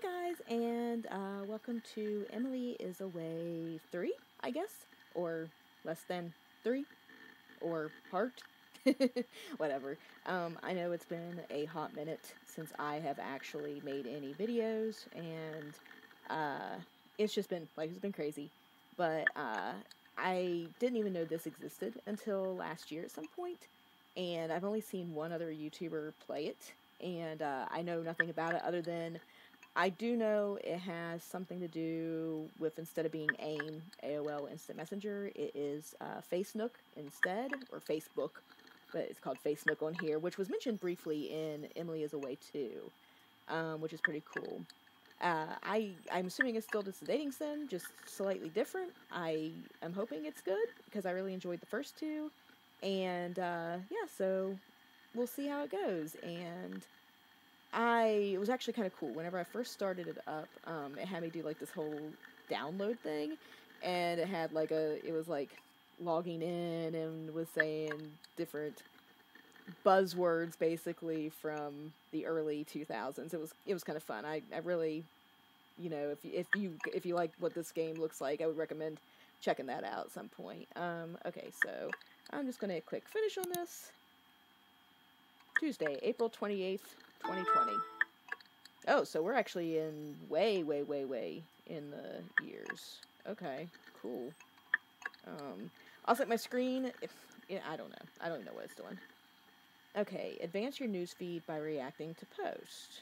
Hey guys, and welcome to Emily is Away 3, I guess, or less than 3, or part, whatever. I know it's been a hot minute since I have actually made any videos, and it's just been, life has been crazy, but I didn't even know this existed until last year at some point, and I've only seen one other YouTuber play it, and I know nothing about it other than I do know it has something to do with, instead of being AIM, AOL Instant Messenger, it is FaceNook instead, or Facebook, but it's called FaceNook on here, which was mentioned briefly in Emily is Away too, which is pretty cool. I'm assuming it's still just a dating sim, just slightly different. I am hoping it's good, because I really enjoyed the first two, and yeah, so we'll see how it goes, and it was actually kind of cool. Whenever I first started it up, it had me do like this whole download thing, and it was like logging in and was saying different buzzwords basically from the early 2000s. It was kind of fun. I really, if you like what this game looks like, I would recommend checking that out at some point. Okay, so I'm just gonna click finish on this. Tuesday, April 28th, 2020. Oh, so we're actually in way, way, way, way in the years. Okay, cool. I'll set my screen. Yeah, I don't know. I don't know what it's doing. Okay, advance your newsfeed by reacting to post.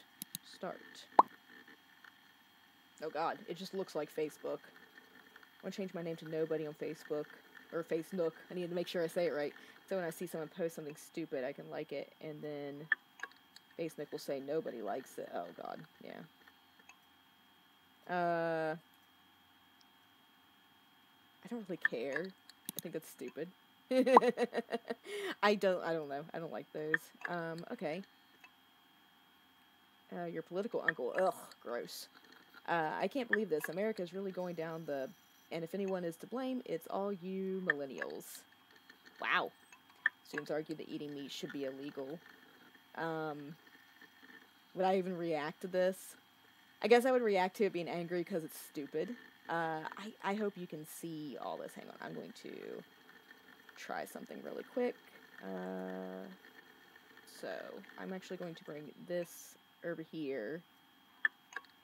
Start. Oh god, it just looks like Facebook. I want to change my name to Nobody on Facebook. Or FaceNook. I need to make sure I say it right. So when I see someone post something stupid, I can like it, and then FaceNook will say nobody likes it. Oh god, yeah. I don't really care. I think that's stupid. I don't know. I don't like those. Okay. Your political uncle. Ugh, gross. I can't believe this. America is really going down the... And if anyone is to blame, it's all you millennials. Wow. Students argue that eating meat should be illegal. Would I even react to this? I guess I would react to it being angry because it's stupid. I hope you can see all this. Hang on, I'm going to try something really quick. So I'm actually going to bring this over here,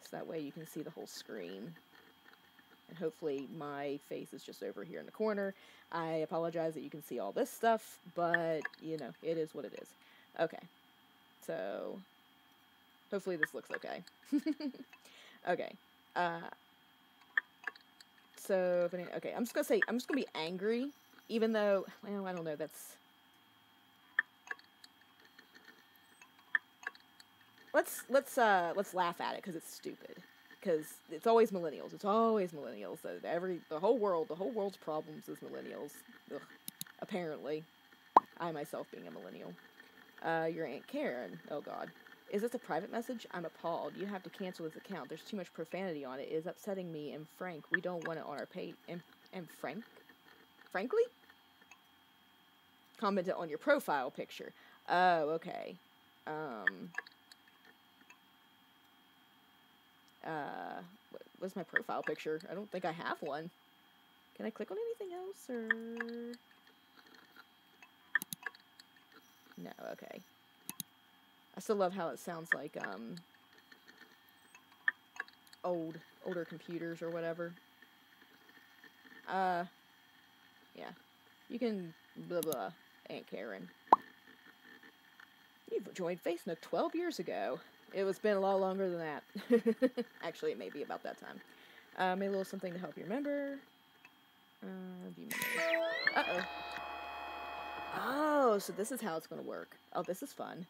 so that way you can see the whole screen. And hopefully my face is just over here in the corner. I apologize that you can see all this stuff, but, you know, it is what it is. Okay, so hopefully this looks okay. Okay, so, okay, I'm just gonna be angry, even though, well, I don't know, let's laugh at it, because it's stupid. Because it's always millennials. It's always millennials. The whole world's problems is millennials. Ugh. Apparently. I myself being a millennial. Your Aunt Karen. Oh god. Is this a private message? I'm appalled. You have to cancel this account. There's too much profanity on it. It is upsetting me and Frank. We don't want it on our page. And Frank? Frankly? Commented on your profile picture. Oh, okay. What's my profile picture? I don't think I have one. Can I click on anything else, or... No, okay. I still love how it sounds like, older computers or whatever. Yeah. You can, blah blah, Aunt Karen. You joined FaceNook 12 years ago. It's been a lot longer than that. Actually, it may be about that time. Made a little something to help you remember. View memory. Uh-oh. Oh, so this is how it's going to work. Oh, this is fun.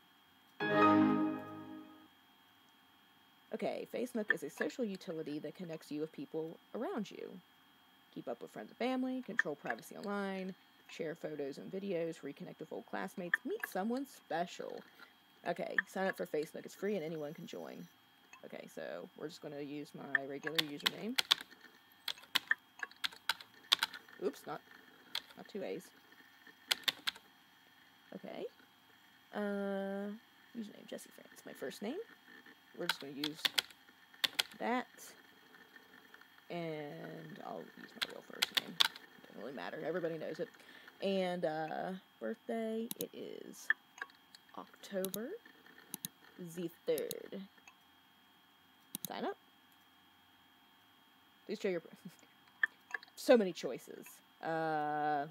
Okay, FaceNook is a social utility that connects you with people around you. Keep up with friends and family, control privacy online, share photos and videos, reconnect with old classmates, meet someone special. Okay, sign up for FaceNook. It's free and anyone can join. Okay, so we're just going to use my regular username. Oops, not 2 A's. Okay. Username, Jesse France. My first name. We're just going to use that. And I'll use my real first name. Doesn't really matter. Everybody knows it. And birthday, it is October the 3rd. Sign up. Please show your... So many choices. We'll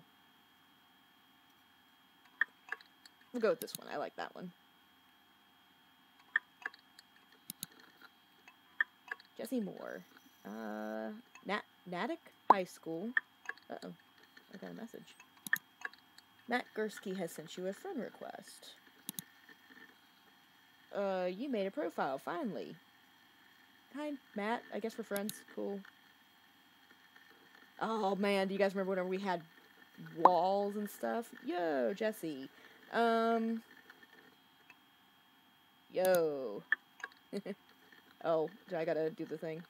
go with this one. I like that one. Jesse Moore. Natick High School. Uh-oh. I got a message. Matt Gursky has sent you a friend request. You made a profile, finally. Hi, Matt. I guess we're friends. Cool. Oh, man. Do you guys remember whenever we had walls and stuff? Yo, Jesse. Yo. Oh, do I gotta do the thing?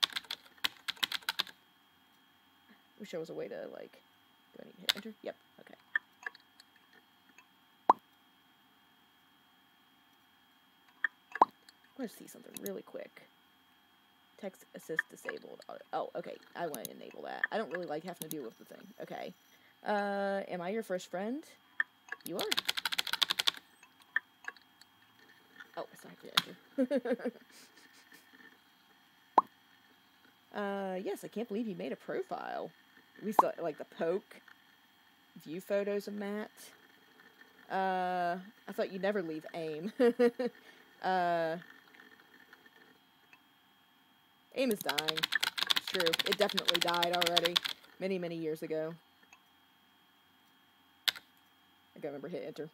Wish there was a way to, like... Do I need to hit enter? Yep. Okay. I'm gonna see something really quick. Text assist disabled. Oh, okay. I want to enable that. I don't really like having to deal with the thing. Okay. Am I your first friend? You are. Oh, I still have to enter. Yes, I can't believe you made a profile. We saw, like, the poke. View photos of Matt. I thought you'd never leave AIM. AIM is dying. It's true. It definitely died already. Many, many years ago. I gotta remember hit enter.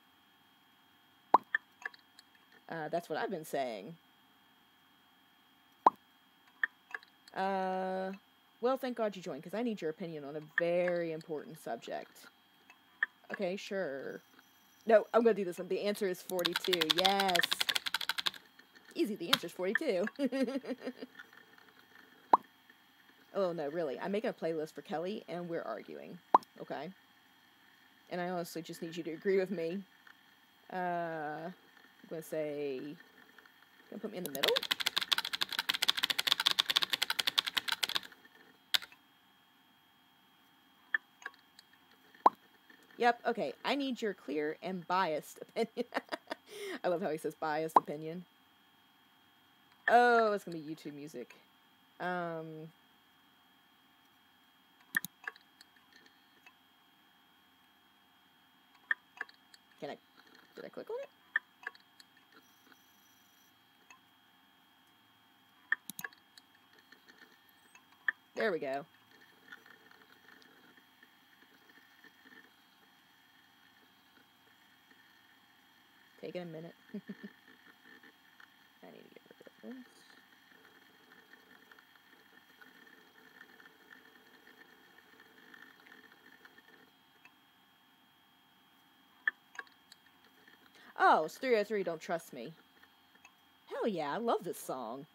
That's what I've been saying. Well, thank God you joined, because I need your opinion on a very important subject. Okay, sure. No, I'm gonna do this one. The answer is 42. Yes! Easy, the answer is 42. Oh, no, really. I'm making a playlist for Kelly, and we're arguing. Okay? And I honestly just need you to agree with me. I'm gonna say... Gonna put me in the middle? Yep, okay. I need your clear and biased opinion. I love how he says biased opinion. Oh, it's gonna be YouTube music. Can I... Did I click on it? There we go. Taking a minute. I need to get rid of this. Oh, it's 303, Don't Trust Me. Hell yeah, I love this song.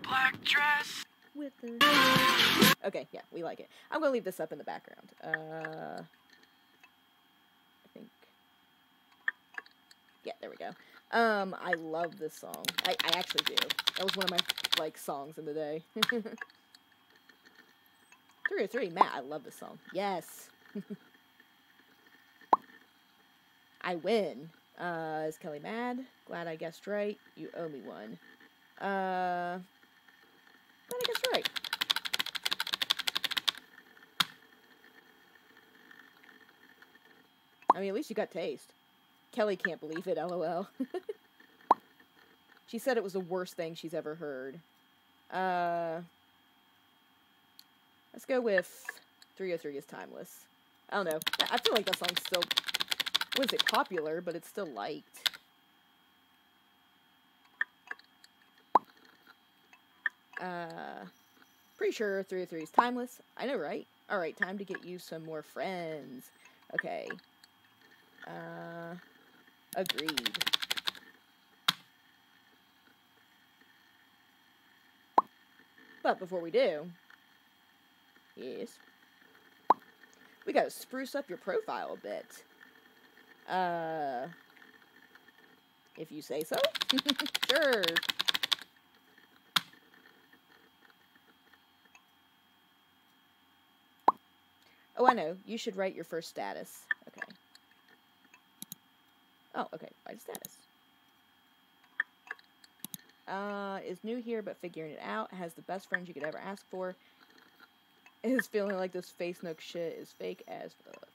Black dress with the... Okay, yeah, we like it. I'm gonna leave this up in the background. I think... Yeah, there we go. I love this song. I actually do. That was one of my, like, songs in the day. 303, Matt, I love this song. Yes. I win. Is Kelly mad? Glad I guessed right. You owe me one. Glad I guessed right. I mean, at least you got taste. Kelly can't believe it, lol. She said it was the worst thing she's ever heard. Let's go with 303 is Timeless. I don't know. I feel like that song's still... I wouldn't say popular, but it's still liked. Pretty sure 303 is Timeless. I know, right? Alright, time to get you some more friends. Okay. Agreed. But before we do... Yes. We gotta spruce up your profile a bit. If you say so. Sure. Oh, I know. You should write your first status. Okay. Oh, okay. Write a status. Is new here but figuring it out. Has the best friends you could ever ask for. Is feeling like this face nook shit is fake as fuck.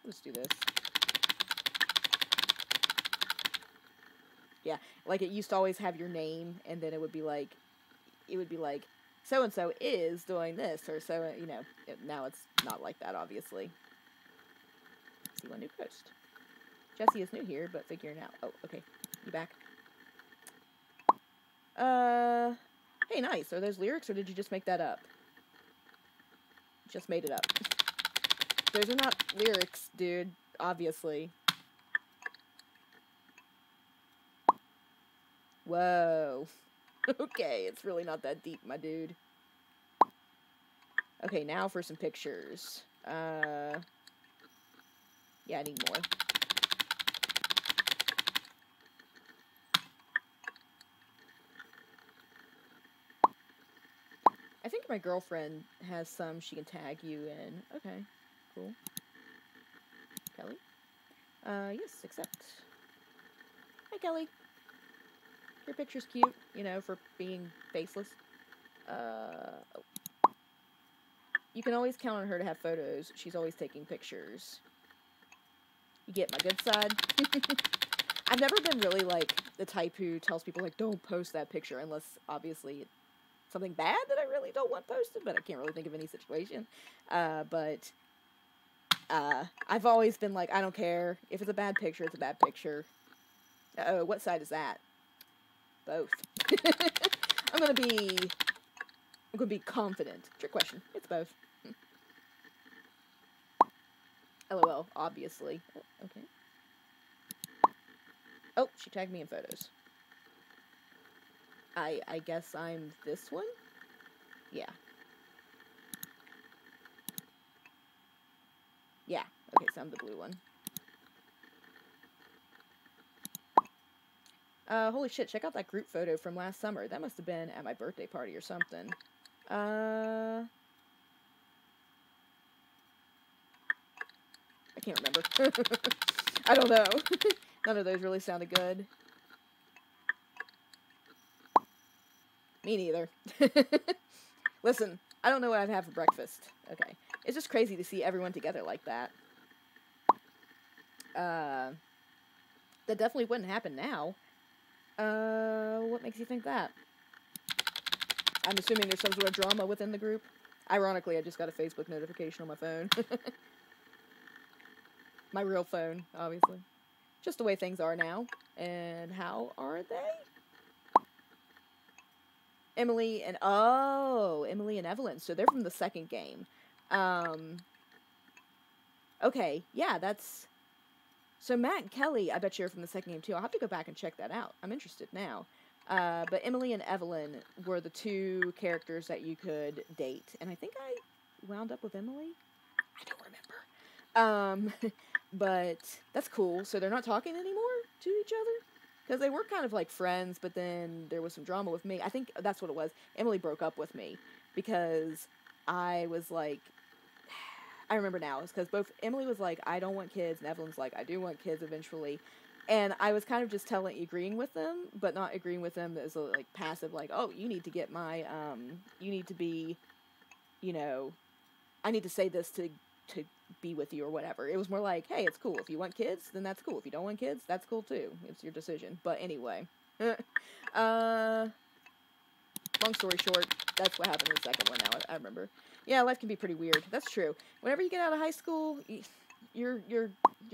Let's do this. Yeah, like it used to always have your name, and then it would be like, so and so is doing this, or so, you know. Now it's not like that, obviously. See one new post. Jesse is new here, but figuring out. Oh, okay. You back? Hey, nice. Are those lyrics, or did you just make that up? Just made it up. Those are not lyrics, dude. Obviously. Whoa. Okay, it's really not that deep, my dude. Okay, now for some pictures. Yeah, I need more. I think my girlfriend has some she can tag you in. Okay, cool. Kelly? Yes, accept. Hi, Kelly. Your picture's cute, you know, for being faceless. You can always count on her to have photos. She's always taking pictures. You get my good side? I've never been really, like, the type who tells people, like, don't post that picture unless, obviously, it's something bad that I really don't want posted, but I can't really think of any situation. I've always been like, I don't care. If it's a bad picture, it's a bad picture. Uh-oh, what side is that? Both. I'm gonna be confident. Trick question. It's both. LOL, obviously. Oh, okay. Oh, she tagged me in photos. I guess I'm this one? Yeah. Yeah. Okay, so I'm the blue one. Holy shit, check out that group photo from last summer. That must have been at my birthday party or something. I can't remember. I don't know. None of those really sounded good. Me neither. Listen, I don't know what I'd have for breakfast. Okay. It's just crazy to see everyone together like that. That definitely wouldn't happen now. What makes you think that? I'm assuming there's some sort of drama within the group. Ironically, I just got a Facebook notification on my phone. My real phone, obviously. Just the way things are now. And how are they? Emily and Evelyn. So they're from the second game. Okay, yeah, that's... So Matt and Kelly, I bet you're from the second game too. I'll have to go back and check that out. I'm interested now. But Emily and Evelyn were the two characters that you could date. And I think I wound up with Emily. I don't remember. But that's cool. So they're not talking anymore to each other? Because they were kind of like friends, but then there was some drama with me. I think that's what it was. Emily broke up with me because I was like... I remember now. It's because both Emily was like, I don't want kids, and Evelyn's like, I do want kids eventually. And I was kind of just agreeing with them, but not agreeing with them as a, like, passive, like, oh, you need to get my, you need to be, you know, I need to say this to be with you or whatever. It was more like, hey, it's cool. If you want kids, then that's cool. If you don't want kids, that's cool too. It's your decision. But anyway. Long story short, that's what happened in the second one now, I remember. Yeah, life can be pretty weird. That's true. Whenever you get out of high school, your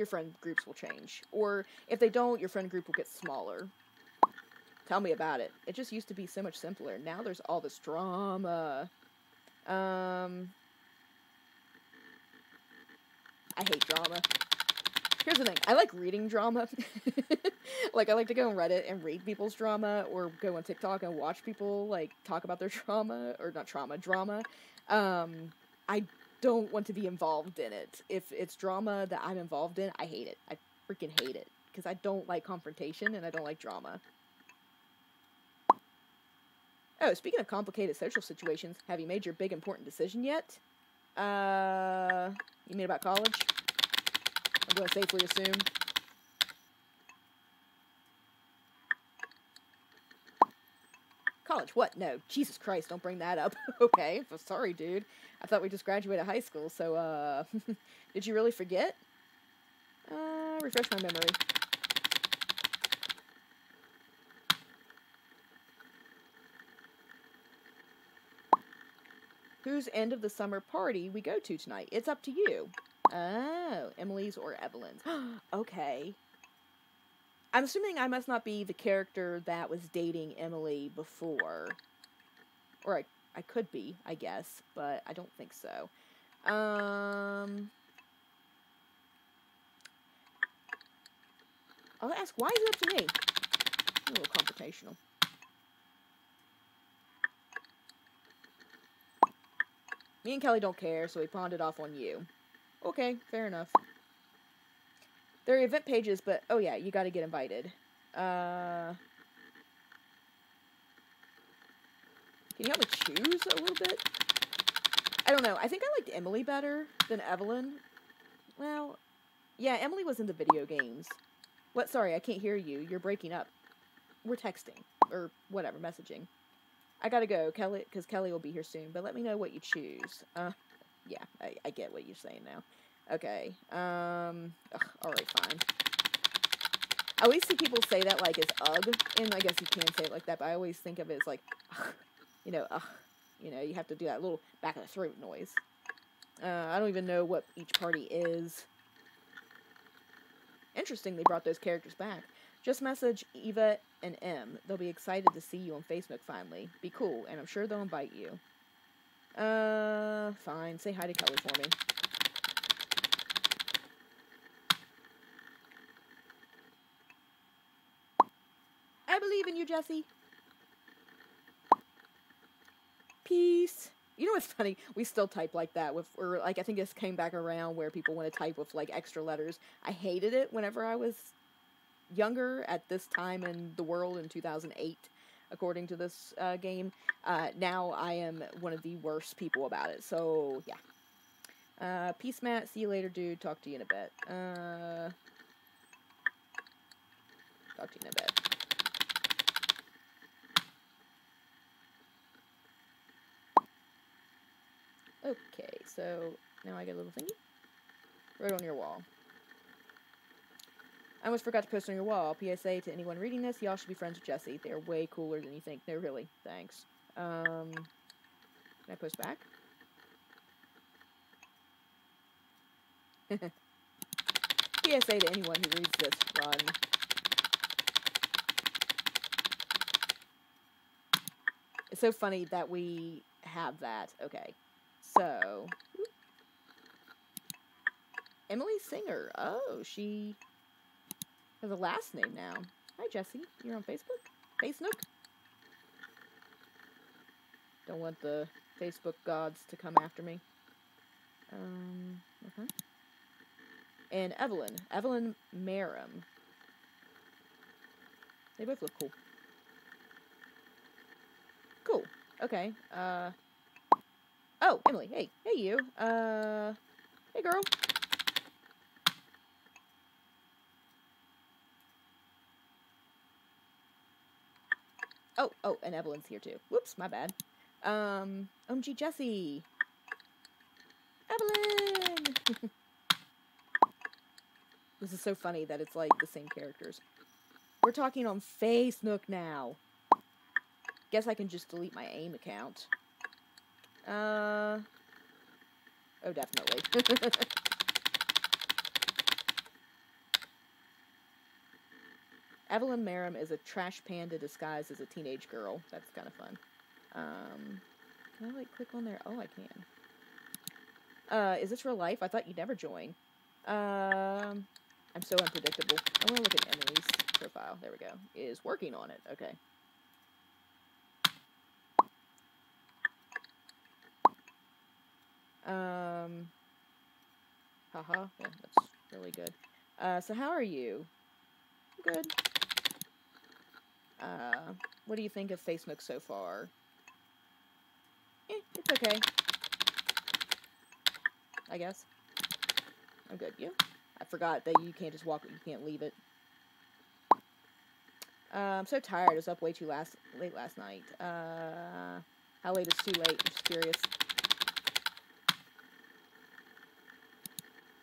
friend groups will change. Or if they don't, your friend group will get smaller. Tell me about it. It just used to be so much simpler. Now there's all this drama. I hate drama. Here's the thing. I like reading drama. Like, I like to go on Reddit and read people's drama, or go on TikTok and watch people, like, talk about their trauma, or not trauma, drama. I don't want to be involved in it. If it's drama that I'm involved in, I hate it. I freaking hate it. Because I don't like confrontation, and I don't like drama. Oh, speaking of complicated social situations, have you made your big important decision yet? You mean about college? I'm going to safely assume. College, what? No, Jesus Christ, don't bring that up. Okay, sorry, dude. I thought we just graduated high school, so, did you really forget? Refresh my memory. Whose end of the summer party we go to tonight? It's up to you. Oh, Emily's or Evelyn's. Okay. I'm assuming I must not be the character that was dating Emily before. Or I could be, I guess, but I don't think so. I'll ask, why is it up to me? A little confrontational. Me and Kelly don't care, so we pawned it off on you. Okay, fair enough. There are event pages, but, oh yeah, you gotta get invited. Can you help me choose a little bit? I don't know. I think I liked Emily better than Evelyn. Well, yeah, Emily was in the video games. What? Sorry, I can't hear you. You're breaking up. We're texting. Or whatever, messaging. I gotta go, Kelly, because Kelly will be here soon, but let me know what you choose. Yeah, I get what you're saying now. Okay, alright, fine. I always see people say that like as ugh, and I guess you can say it like that, but I always think of it as like, you know, you have to do that little back of the throat noise. I don't even know what each party is. Interesting they brought those characters back. Just message Eva and M. They'll be excited to see you on Facebook finally. Be cool, and I'm sure they'll invite you. Fine. Say hi to Kelly for me. I believe in you, Jesse. Peace. You know what's funny? We still type like that or like, I think this came back around where people want to type with like extra letters. I hated it whenever I was younger at this time in the world in 2008, according to this game. Now I am one of the worst people about it, so yeah. Peace, Matt. See you later, dude. Talk to you in a bit. Talk to you in a bit. Okay, so now I get a little thingy. Right on your wall. I almost forgot to post on your wall. PSA to anyone reading this, y'all should be friends with Jesse. They're way cooler than you think. They're really. Thanks. Can I post back? PSA to anyone who reads this, run. It's so funny that we have that. Okay. So, Emily Singer. Oh, she has a last name now. Hi, Jesse. You're on Facebook? Facebook? Don't want the Facebook gods to come after me. Okay. And Evelyn Merrim. They both look cool. Cool. Okay. Oh, Emily. Hey. Hey, you. Hey, girl. Oh, and Evelyn's here, too. Whoops, my bad. OMG Jesse. Evelyn! This is so funny that it's like the same characters. We're talking on Facebook now. Guess I can just delete my AIM account. Oh, definitely. Evelyn Merrim is a trash panda disguised as a teenage girl. That's kind of fun. Can I, like, click on there? Oh, I can. Is this real life? I thought you'd never join. I'm so unpredictable. I want to look at Emily's profile. There we go. Is working on it. Okay. Haha. Yeah, that's really good. So how are you? Good. What do you think of Facebook so far? It's okay. I guess. I'm good. You? I forgot that you can't just walk it. You can't leave it. I'm so tired. I was up way too late last night. How late is too late? I'm just curious.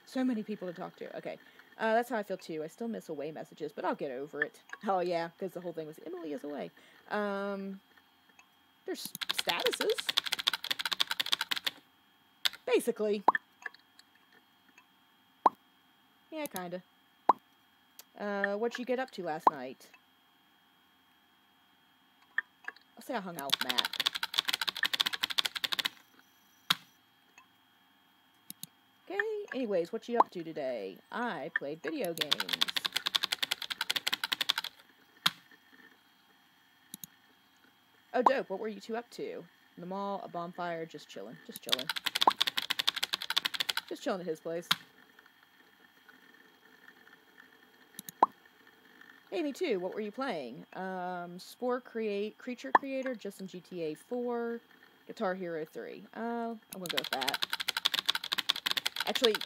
So many people to talk to. Okay. That's how I feel too. I still miss away messages, but I'll get over it. Oh yeah, because the whole thing was Emily is away. There's statuses. Basically. Yeah, kinda. What'd you get up to last night? I'll say I hung out with Matt. Okay, anyways, what you up to today? I played video games. Oh, dope. What were you two up to? In the mall, a bonfire, just chilling. Just chilling. Just chilling at his place. Hey, me too. What were you playing? Creature Creator, just some GTA 4, Guitar Hero 3. I'm gonna go with that. Actually,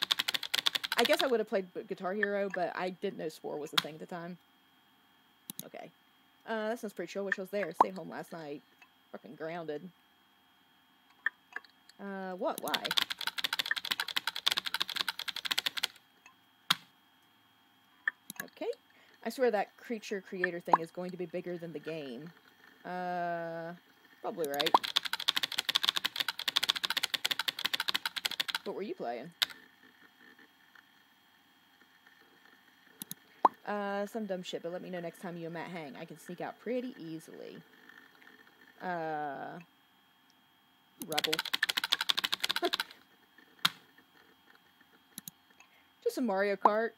I guess I would have played Guitar Hero, but I didn't know Spore was the thing at the time. Okay. That sounds pretty chill. Wish I was there. Stayed home last night. Fucking grounded. What? Why? Okay. I swear that Creature Creator thing is going to be bigger than the game. Probably right. What were you playing? Some dumb shit, but let me know next time you and Matt hang. I can sneak out pretty easily. Rebel. Just some Mario Kart.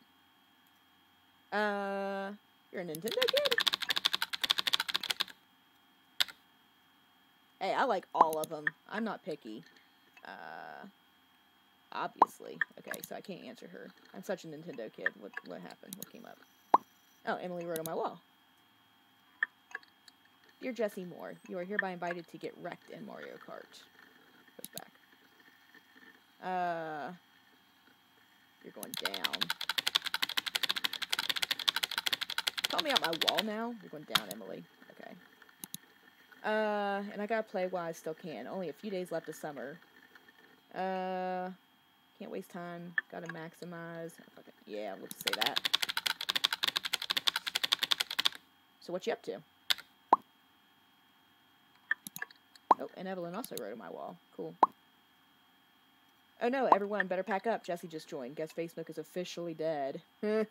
You're a Nintendo kid? Hey, I like all of them. I'm not picky. Obviously. Okay, so I can't answer her. I'm such a Nintendo kid. What happened? What came up? Oh, Emily wrote on my wall. Dear Jesse Moore, you are hereby invited to get wrecked in Mario Kart. Goes back. You're going down. Call me out my wall now? You're going down, Emily. Okay. And I gotta play while I still can. Only a few days left of summer. Can't waste time. Gotta maximize. Yeah, we'll just say that. So what you up to? Oh, and Evelyn also wrote on my wall. Cool. Oh no, everyone, better pack up. Jesse just joined. Guess Facebook is officially dead. Here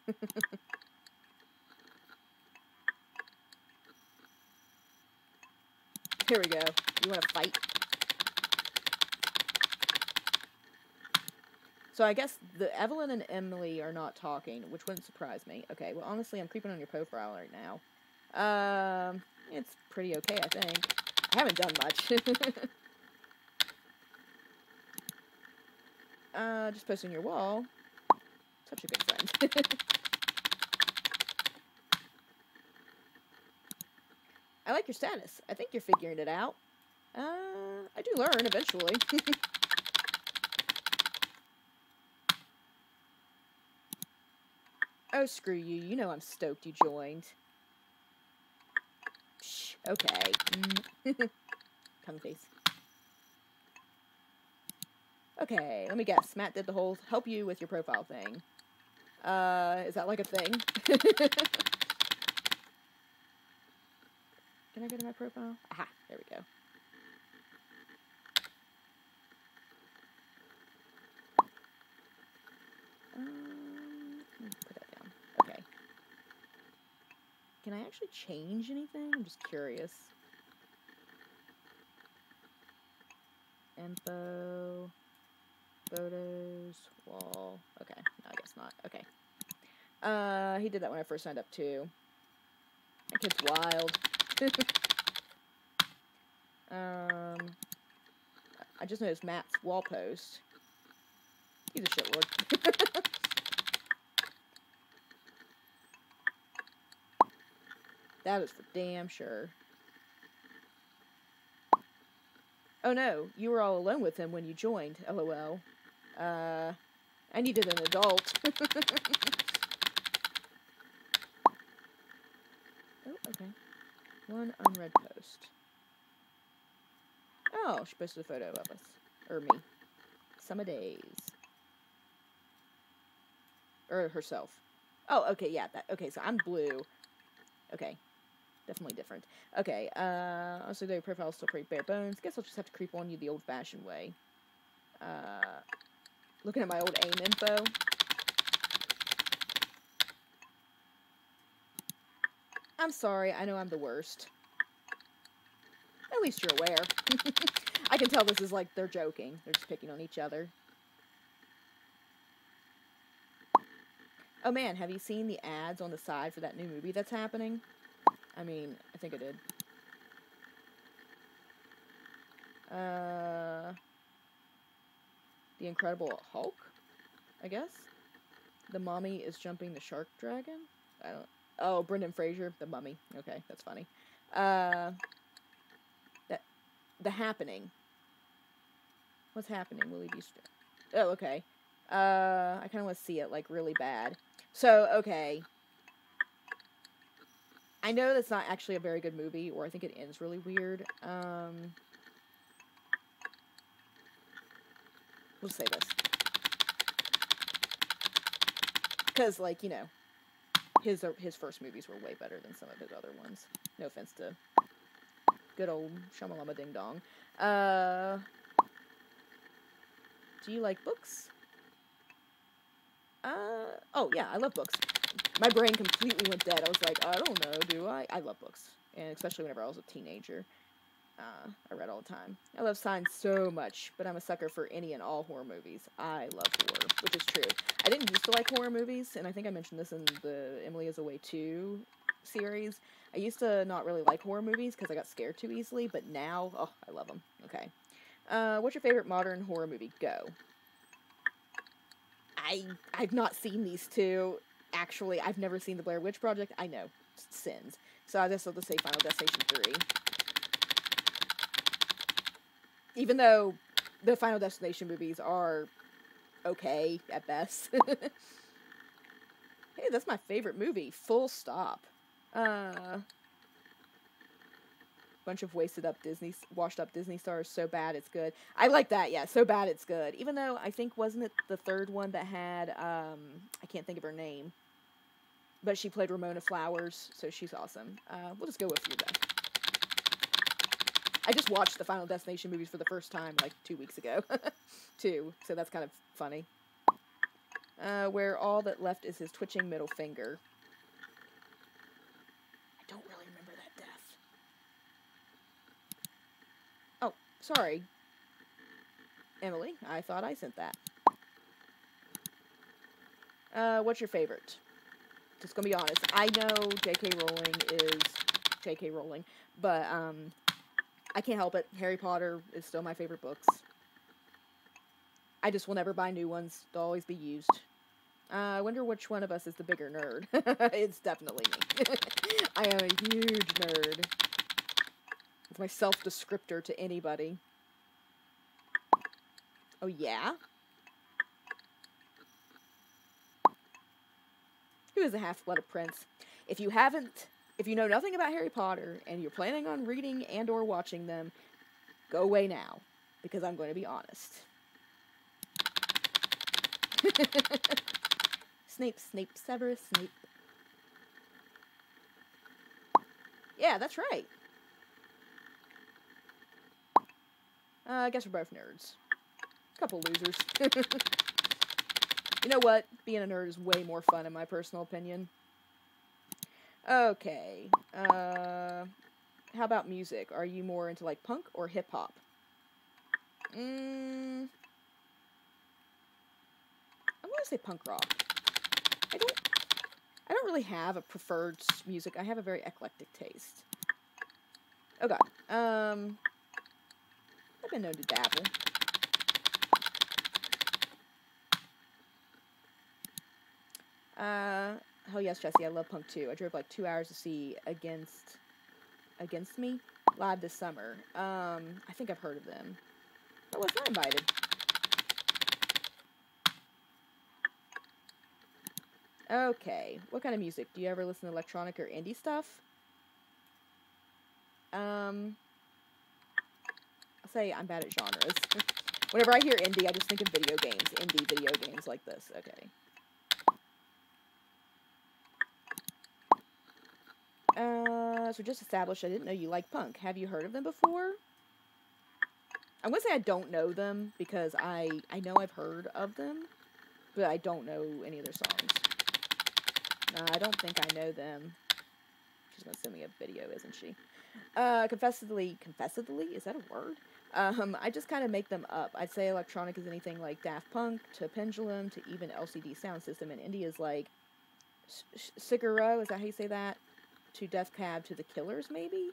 we go. You want to fight? So I guess Evelyn and Emily are not talking, which wouldn't surprise me. Okay, well, honestly, I'm creeping on your profile right now. It's pretty okay, I think. I haven't done much. Just posting your wall. Such a good friend. I like your status. I think you're figuring it out. I do learn eventually. Oh, screw you. You know I'm stoked you joined. Shh, okay. Tongue face. Okay, let me guess. Matt did the whole help you with your profile thing. Is that like a thing? Can I go to my profile? Aha, there we go. Put that down. Okay. Can I actually change anything? I'm just curious. Info. Photos. Wall. Okay. No, I guess not. Okay. He did that when I first signed up too. That kid's wild. I just noticed Matt's wall post. He's a shitlord. That is for damn sure. Oh no, you were all alone with him when you joined, lol. I needed an adult. Oh, okay. One unread post. Oh, she posted a photo of us. Or me. Summer days. Or herself. Oh, okay, yeah. Okay, so I'm blue. Okay. Definitely different. Okay, also their profile is still pretty bare bones. Guess I'll just have to creep on you the old-fashioned way. Looking at my old AIM info. I'm sorry, I know I'm the worst. At least you're aware. I can tell this is like, they're joking. They're just picking on each other. Oh man, have you seen the ads on the side for that new movie that's happening? I mean, I think I did. The Incredible Hulk, I guess? The Mummy is jumping the shark dragon? I don't... Oh, Brendan Fraser, The Mummy. Okay, that's funny. The Happening. What's happening? Willie Beaster. Oh, okay. I kind of want to see it, like, really bad. So, okay. I know that's not actually a very good movie, or I think it ends really weird. We'll just say this. Because, like, you know, his first movies were way better than some of his other ones. No offense to good old Shamalama Ding Dong. Do you like books? Oh, yeah, I love books. My brain completely went dead. I was like, I don't know, do I? I love books. And especially whenever I was a teenager. I read all the time. I love science so much, but I'm a sucker for any and all horror movies. I love horror, which is true. I didn't used to like horror movies, and I think I mentioned this in the Emily is Away 2 series. I used to not really like horror movies because I got scared too easily, but now, oh, I love them. Okay. What's your favorite modern horror movie? Go. I've not seen these two. Actually, I've never seen The Blair Witch Project. I know. Sins. So I guess I'll just say Final Destination 3. Even though the Final Destination movies are okay at best. Hey, that's my favorite movie. Full stop. Bunch of washed up Disney stars. So bad it's good. I like that. Yeah, so bad it's good. Even though I think wasn't it the third one that had I can't think of her name, but she played Ramona Flowers, so she's awesome. We'll just go with you then. I just watched the Final Destination movies for the first time, like, 2 weeks ago, too, so that's kind of funny. Where all that left is his twitching middle finger. I don't really remember that death. Oh, sorry. Emily, I thought I sent that. What's your favorite? Just gonna be honest, I know J.K. Rowling is J.K. Rowling, but, I can't help it. Harry Potter is still my favorite books. I just will never buy new ones. They'll always be used. I wonder which one of us is the bigger nerd. It's definitely me. I am a huge nerd. It's my self-descriptor to anybody. Oh, yeah? Who is the Half-Blooded Prince? If you know nothing about Harry Potter, and you're planning on reading and or watching them, go away now, because I'm going to be honest. Snape, Severus Snape. Yeah, that's right. I guess we're both nerds. Couple losers. You know what? Being a nerd is way more fun, in my personal opinion. Okay. How about music? Are you more into, like, punk or hip-hop? I'm gonna say punk rock. I don't really have a preferred music. I have a very eclectic taste. Oh god. I've been known to dabble. Hell yes, Jesse, I love punk too. I drove like 2 hours to see Against Me live this summer. I think I've heard of them. I was not invited. Okay, what kind of music? Do you ever listen to electronic or indie stuff? I'll say I'm bad at genres. Whenever I hear indie, I just think of video games. Indie video games like this. Okay. So just established I didn't know you like punk. Have you heard of them before? I'm gonna say I don't know them because I know I've heard of them, but I don't know any of their songs. No, I don't think I know them. She's gonna send me a video, isn't she? Confessedly, is that a word? I just kind of make them up. I'd say electronic is anything like Daft Punk to Pendulum to even LCD Sound System, and indie is like Sigur Rós, is that how you say that? To Death Cab to The Killers, maybe?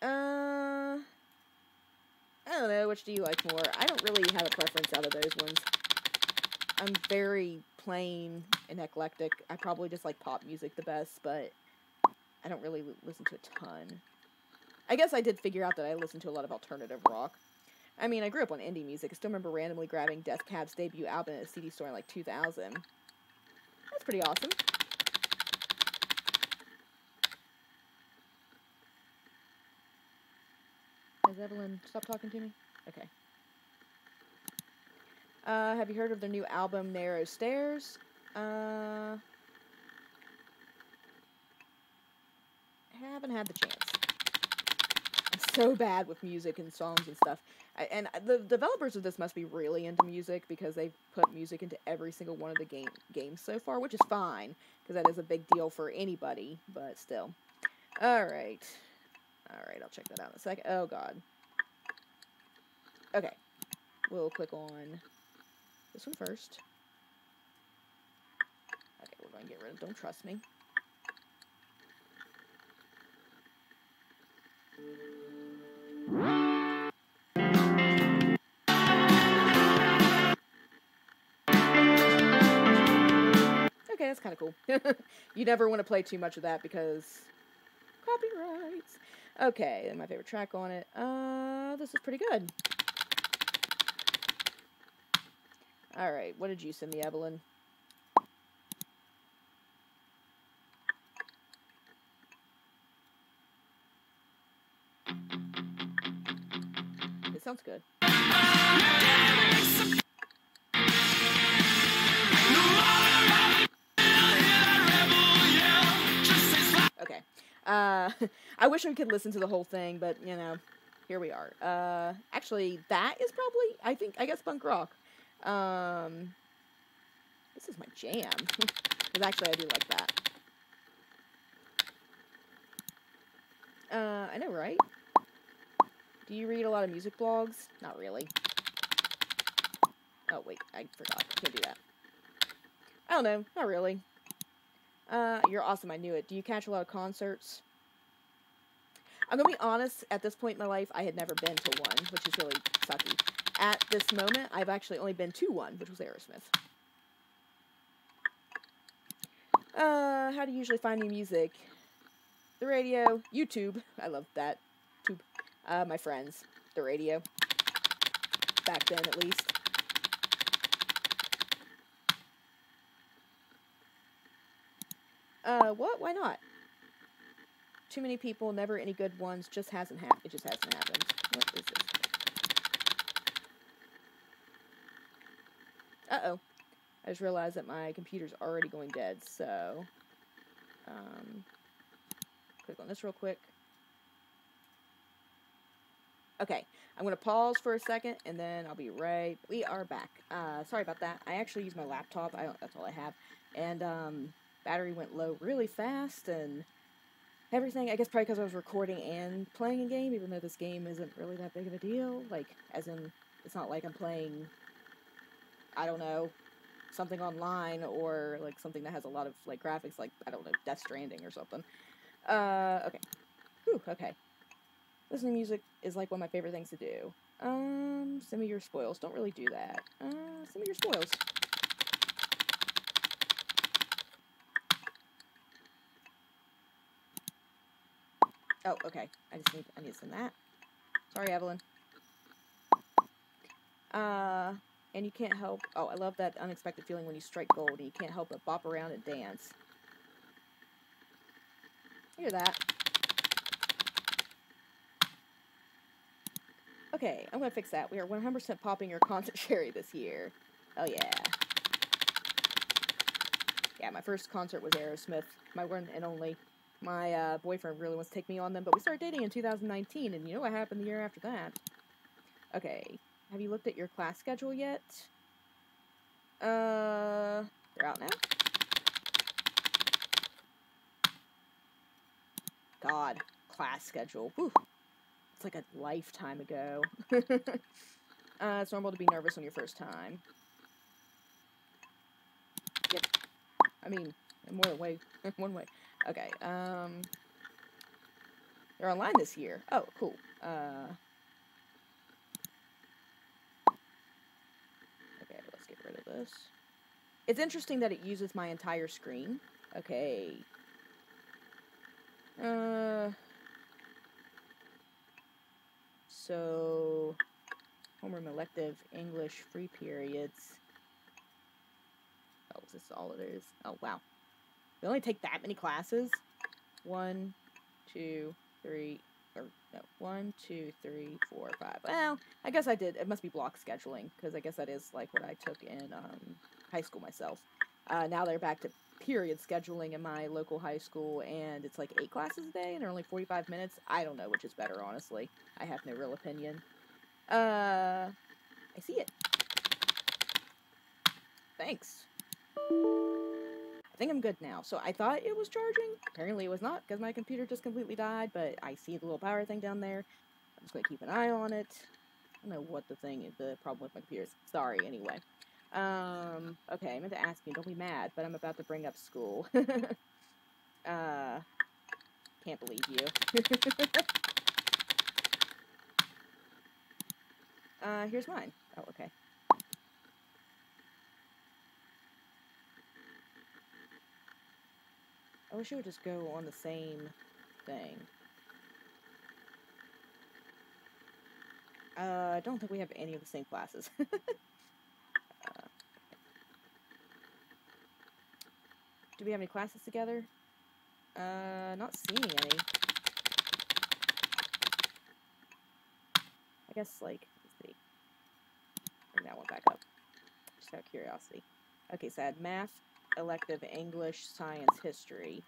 I don't know, which do you like more? I don't really have a preference out of those ones. I'm very plain and eclectic. I probably just like pop music the best, but I don't really listen to a ton. I guess I did figure out that I listen to a lot of alternative rock. I mean, I grew up on indie music. I still remember randomly grabbing Death Cab's debut album at a CD store in like 2000. That's pretty awesome. Has Evelyn stopped talking to me? Okay. Have you heard of their new album, Narrow Stairs? Haven't had the chance. I'm so bad with music and songs and stuff. And the developers of this must be really into music because they've put music into every single one of the games so far, which is fine, because that is a big deal for anybody, but still. Alright. Alright, I'll check that out in a second. Oh, God. Okay. We'll click on this one first. Okay, we're going to get rid of Don't Trust Me. Okay, that's kind of cool. You never want to play too much of that because copyrights. Okay, and my favorite track on it. This is pretty good. Alright, what did you send me, Evelyn? It sounds good. Okay. I wish we could listen to the whole thing, but, you know, here we are. Actually, that is probably, I guess punk rock. This is my jam. Because actually, I do like that. I know, right? Do you read a lot of music blogs? Not really. Oh, wait, I forgot. Can't do that. I don't know. Not really. You're awesome. I knew it. Do you catch a lot of concerts? I'm gonna be honest, at this point in my life, I had never been to one, which is really sucky. At this moment, I've actually only been to one, which was Aerosmith. How do you usually find new music? The radio, YouTube. I love that. Tube. My friends. The radio. Back then, at least. What? Why not? Too many people, never any good ones, just hasn't happened. It just hasn't happened. What is this? Uh-oh. I just realized that my computer's already going dead, so... click on this real quick. Okay, I'm going to pause for a second, and then I'll be right... We are back. Sorry about that. I actually use my laptop. That's all I have. And, battery went low really fast, and... everything, I guess probably because I was recording and playing a game, even though this game isn't really that big of a deal. Like, as in, it's not like I'm playing, I don't know, something online, or, like, something that has a lot of, like, graphics, like, I don't know, Death Stranding or something. Okay. Whew, okay. Listening to music is, like, one of my favorite things to do. Send me your spoils. Don't really do that. Send me your spoils. Oh, okay. I need to send that. Sorry, Evelyn. And you can't help... Oh, I love that unexpected feeling when you strike gold and you can't help but bop around and dance. Hear that. Okay, I'm gonna fix that. We are 100% popping your concert cherry this year. Oh yeah. Yeah, my first concert was Aerosmith. My one and only. My boyfriend really wants to take me on them, but we started dating in 2019, and you know what happened the year after that. Okay, have you looked at your class schedule yet? They're out now? God, class schedule. Whew. It's like a lifetime ago. It's normal to be nervous on your first time. Yep. I mean, in more than one way. Okay, they're online this year. Oh, cool. Okay, let's get rid of this. It's interesting that it uses my entire screen. Okay. So, homeroom elective, English, free periods. Oh, is this all it is? Oh, wow. We only take that many classes? 1, 2, 3, or no, 1, 2, 3, 4, 5. Well, I guess I did. It must be block scheduling, because I guess that is like what I took in high school myself. Now they're back to period scheduling in my local high school, and it's like 8 classes a day, and they're only 45 minutes. I don't know which is better, honestly. I have no real opinion. I see it. Thanks. I think I'm good now. So I thought it was charging. Apparently it was not, because my computer just completely died, but I see the little power thing down there. I'm just going to keep an eye on it. I don't know what the problem with my computer is. Sorry, anyway. Okay, I meant to ask you, don't be mad, but I'm about to bring up school. Can't believe you. Here's mine. Oh, okay. I wish it would just go on the same thing. I don't think we have any of the same classes. Do we have any classes together? Not seeing any. I guess, like, let's see. Bring that one back up. Just out of curiosity. Okay, so I had math, elective, English, science, history.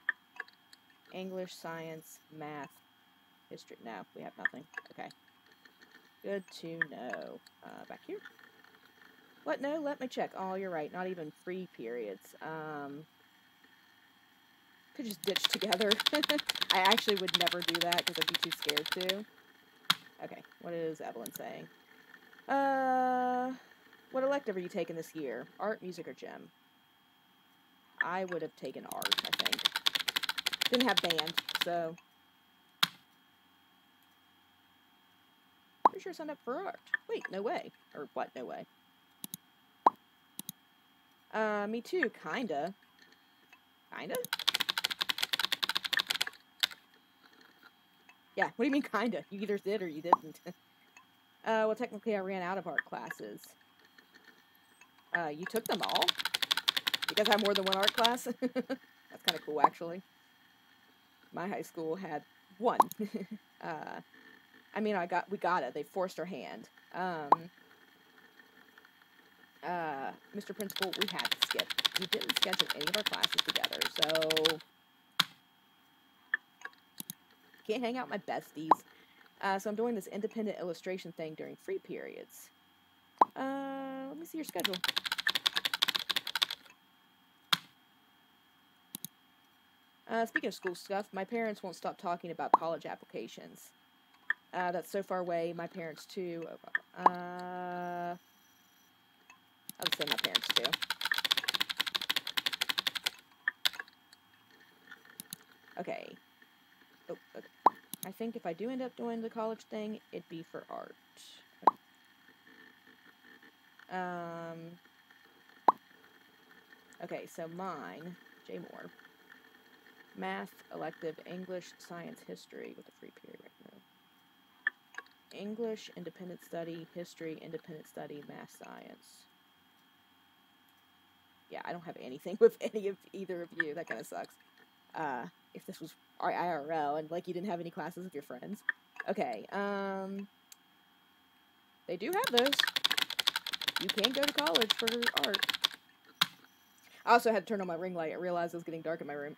English, science, math, history. No, we have nothing. Okay. Good to know. Back here. What? No, let me check. Oh, you're right. Not even free periods. Could just ditch together. I actually would never do that because I'd be too scared to. Okay, what is Evelyn saying? What elective are you taking this year? Art, music, or gym? I would have taken art, I think. Didn't have band, so... Pretty sure I signed up for art. Wait, no way. Or what, no way? Me too, kinda. Kinda? Yeah, what do you mean kinda? You either did or you didn't. Well, technically I ran out of art classes. You took them all? You guys have more than one art class? That's kind of cool, actually. My high school had one. I mean, we got it. They forced our hand. Mr. Principal, we had to skip. We didn't schedule any of our classes together, so... Can't hang out with my besties. So I'm doing this independent illustration thing during free periods. Let me see your schedule. Speaking of school stuff, my parents won't stop talking about college applications. That's so far away. My parents, too. I would say my parents, too. Okay. Oh, okay. I think if I do end up doing the college thing, it'd be for art. Okay, so mine, J. Moore. Math, elective, English, science, history, with a free period right now. English, independent study, history, independent study, math, science. Yeah, I don't have anything with any of either of you. That kind of sucks. If this was our IRL and like you didn't have any classes with your friends. Okay, they do have those. You can go to college for art. I also had to turn on my ring light. I realized it was getting dark in my room.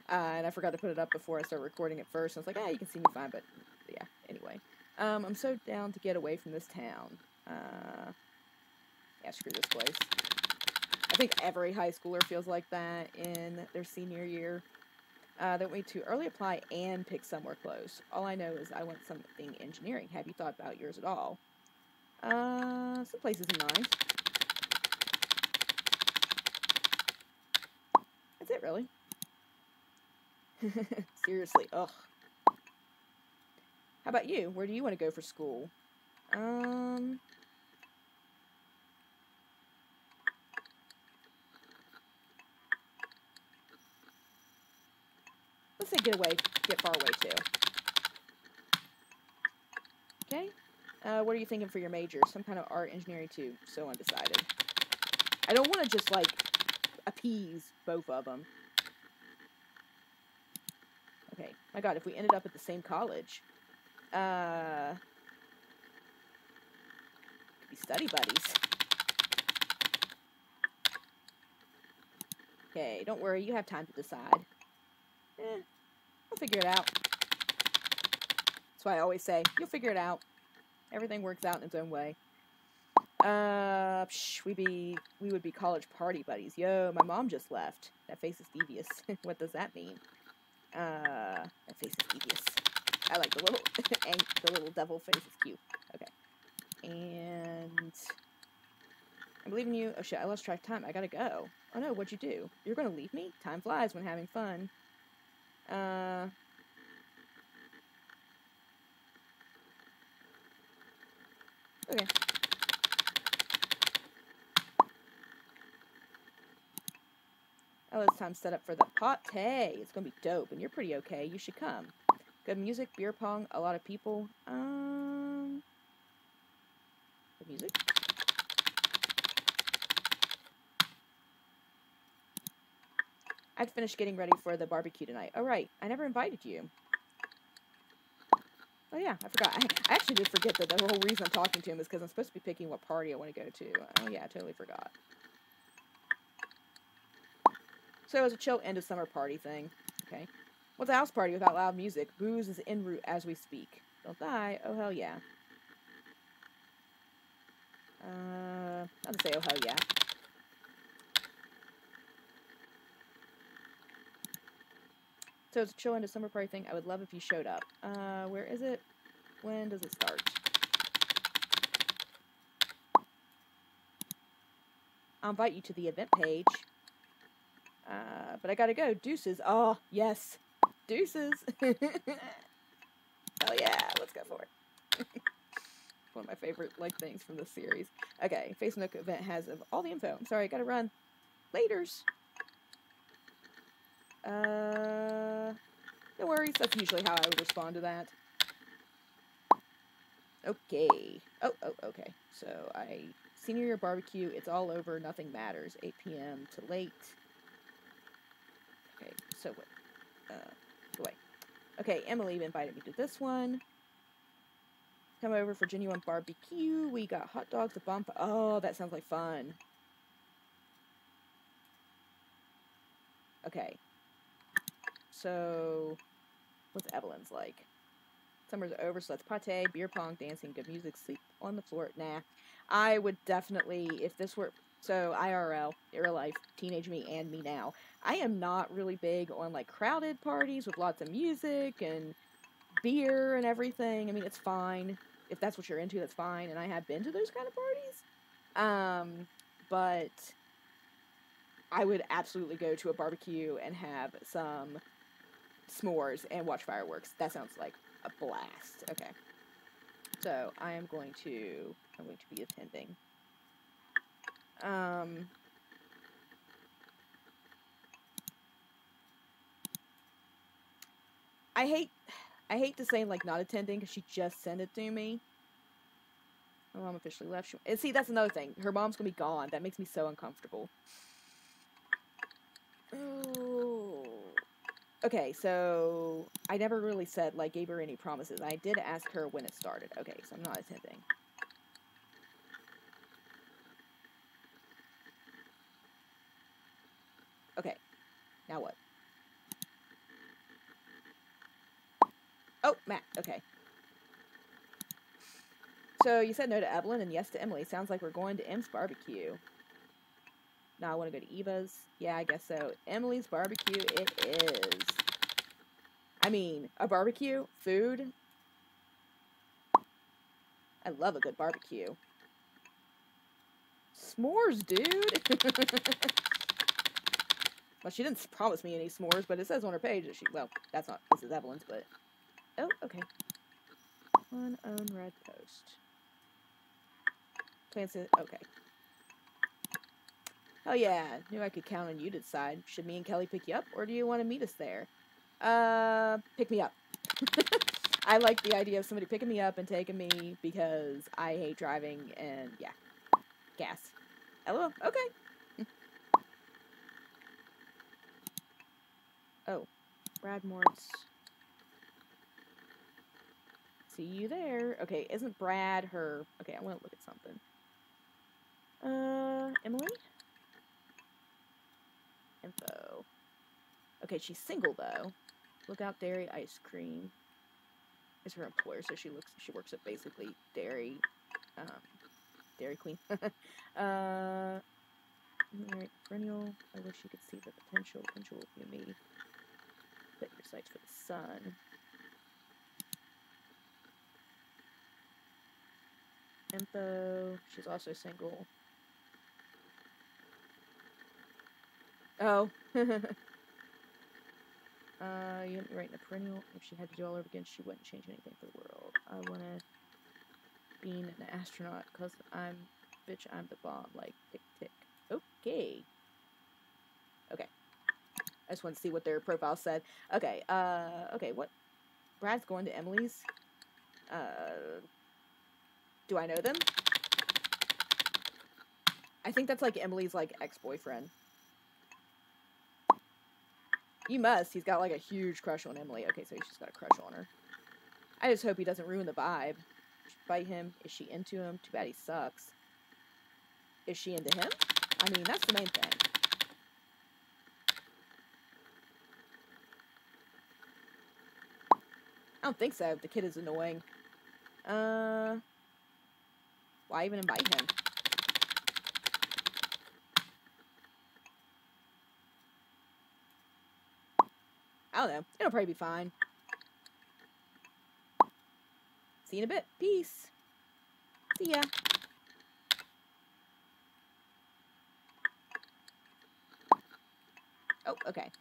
And I forgot to put it up before I started recording at first. I was like, you can see me fine, but yeah, anyway. I'm so down to get away from this town. Yeah, screw this place. I think every high schooler feels like that in their senior year. They want me to early apply and pick somewhere close. All I know is I want something engineering. Have you thought about yours at all? Some places in mind. That's it, really. Seriously, ugh. How about you? Where do you want to go for school? Let's say get far away too. Okay. What are you thinking for your major? Some kind of art, engineering too. So undecided. I don't want to just like appease both of them. Okay. My God, if we ended up at the same college, could be study buddies. Okay, don't worry. You have time to decide. I'll figure it out. That's why I always say, you'll figure it out. Everything works out in its own way. We would be college party buddies. Yo, my mom just left. That face is devious. What does that mean? That face is devious. I like the little, the little devil face is cute. Okay. And I believe in you. Oh shit, I lost track of time. I gotta go. Oh no, what'd you do? You're gonna leave me? Time flies when having fun. Okay. Oh, it's time to set up for the party. It's gonna be dope, and you're pretty okay. You should come. Good music, beer pong, a lot of people. Good music. I have to finish getting ready for the barbecue tonight. Oh, right. I never invited you. Oh, yeah. I forgot. I actually did forget that the whole reason I'm talking to him is because I'm supposed to be picking what party I want to go to. Oh, yeah. I totally forgot. So it was a chill end of summer party thing. Okay. What's a house party without loud music? Booze is en route as we speak. Don't die. Oh, hell yeah. I'll just say, oh, hell yeah. So it's a chill end of summer party thing. I would love if you showed up. Where is it? When does it start? I'll invite you to the event page. But I gotta go. Deuces. Oh, yes. Deuces. Hell yeah. Let's go for it. One of my favorite, things from this series. Okay. Facebook event has all the info. I'm sorry. I gotta run. Laters. No worries. That's usually how I would respond to that. Okay. Oh, okay. So, senior year barbecue. It's all over. Nothing matters. 8 p.m. to late. Okay. So, what? Go away. Okay, Emily invited me to this one. Come over for genuine barbecue. We got hot dogs, a bump. Oh, that sounds like fun. Okay. So, what's Evelyn's like? Summer's over, so let's pate, beer pong, dancing, good music, sleep on the floor. Nah. I would definitely, if this were, so IRL, real life, teenage me and me now, I am not really big on, crowded parties with lots of music and beer and everything. I mean, it's fine. If that's what you're into, that's fine. And I have been to those kind of parties. But I would absolutely go to a barbecue and have some s'mores and watch fireworks. That sounds like a blast. Okay. So I'm going to be attending. I hate to say not attending because she just sent it to me. My mom officially left. And see, that's another thing. Her mom's gonna be gone. That makes me so uncomfortable. Oh. Okay, so I never really said, like, gave her any promises. I did ask her when it started. Okay, so I'm not attending. Okay, now what? Oh, Matt, okay. So you said no to Evelyn and yes to Emily. Sounds like we're going to M's barbecue. Now I want to go to Eva's. Yeah, I guess so. Emily's barbecue it is. I mean, a barbecue? Food? I love a good barbecue. S'mores, dude! Well, she didn't promise me any s'mores, but it says on her page that she... Well, that's not... This is Evelyn's, but... Oh, okay. Unowned red post. Plans to... Okay. Oh yeah, knew I could count on you to decide. Should me and Kelly pick you up, or do you want to meet us there? Pick me up. I like the idea of somebody picking me up and taking me because I hate driving and, yeah. Gas. LOL. Okay. Oh. Brad Moritz. See you there. Okay, isn't Brad her... Okay, I want to look at something. Emily? Info. Okay, she's single, though. Lookout Dairy Ice Cream is her employer, so she works at basically Dairy Queen. Right, perennial. I wish you could see the potential of you and me. Set your sights for the sun. Info. She's also single. Oh. You hit me right in the perennial. If she had to do all over again, she wouldn't change anything for the world. I wanna be an astronaut, cause I'm the bomb, like, tick, tick. Okay. Okay. I just want to see what their profile said. Okay, okay, what? Brad's going to Emily's? Do I know them? I think that's, like, Emily's, like, ex-boyfriend. You must. He's got, like, a huge crush on Emily. Okay, so he's just got a crush on her. I just hope he doesn't ruin the vibe. Fight him. Is she into him? Too bad he sucks. Is she into him? I mean, that's the main thing. I don't think so. The kid is annoying. Why even invite him? I don't know. It'll probably be fine. See you in a bit. Peace. See ya. Oh, okay.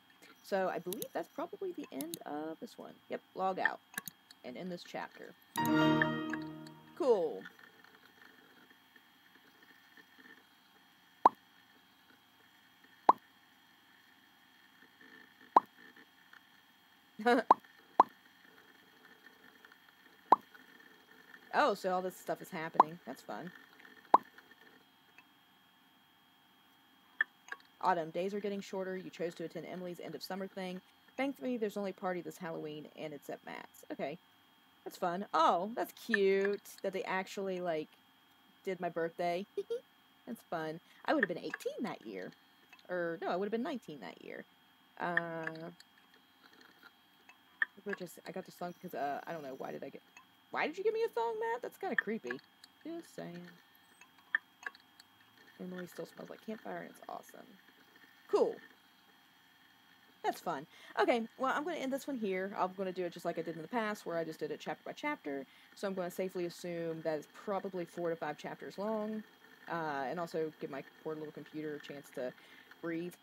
So I believe that's probably the end of this one. Yep, log out. And end this chapter. Cool. Oh, so all this stuff is happening. That's fun. Autumn. Days are getting shorter. You chose to attend Emily's end of summer thing. Thankfully, there's only a party this Halloween, and it's at Matt's. Okay. That's fun. Oh, that's cute that they actually, like, did my birthday. That's fun. I would have been 18 that year. Or, no, I would have been 19 that year. I got the song because, I don't know, why did you give me a song, Matt? That's kind of creepy. Just saying. Emily still smells like campfire, and it's awesome. Cool. That's fun. Okay, well, I'm going to end this one here. I'm going to do it just like I did in the past, where I just did it chapter by chapter. So I'm going to safely assume that it's probably 4 to 5 chapters long. And also give my poor little computer a chance to breathe.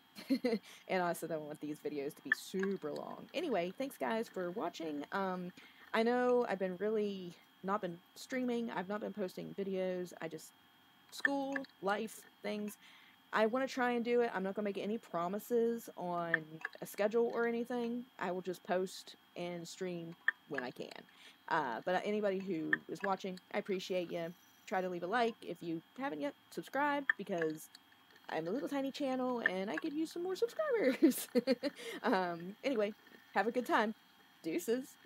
And I also don't want these videos to be super long. Anyway, thanks guys for watching. I know I've been not been streaming. I've not been posting videos. School, life, things. I want to try and do it. I'm not going to make any promises on a schedule or anything. I will just post and stream when I can. But anybody who is watching, I appreciate you. try to leave a like. If you haven't yet, subscribe, because I'm a little tiny channel and I could use some more subscribers. Anyway, have a good time. Deuces.